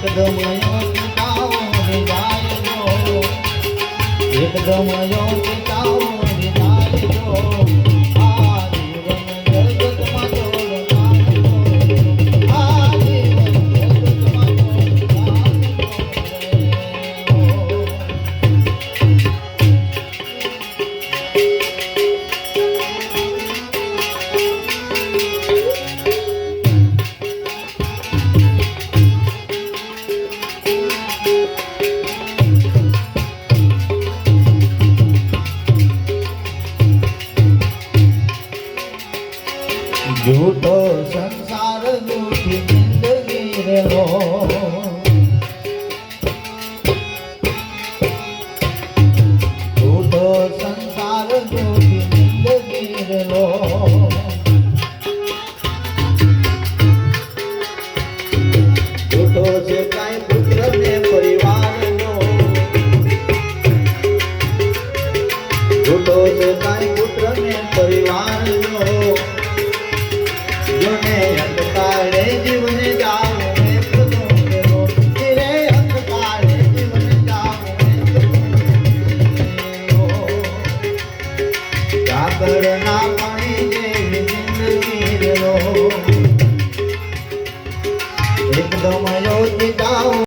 એકદમ પિતાઓ જાય જો એકદમ પિતાઓ જાય જો આ જીવન જગતમાં જોડ આ જીવન જગતમાં झूठो संसार झूठी जिंदगी रे लो झूठो संसार झूठी जिंदगी रे लो झूठो से काई पुत्र ने परिवार लो झूठो से काई पुत्र ने परिवार लो अंधकारे जीवन जाओ रे अंधकारे जीवन जाओ जागर ना पानी जे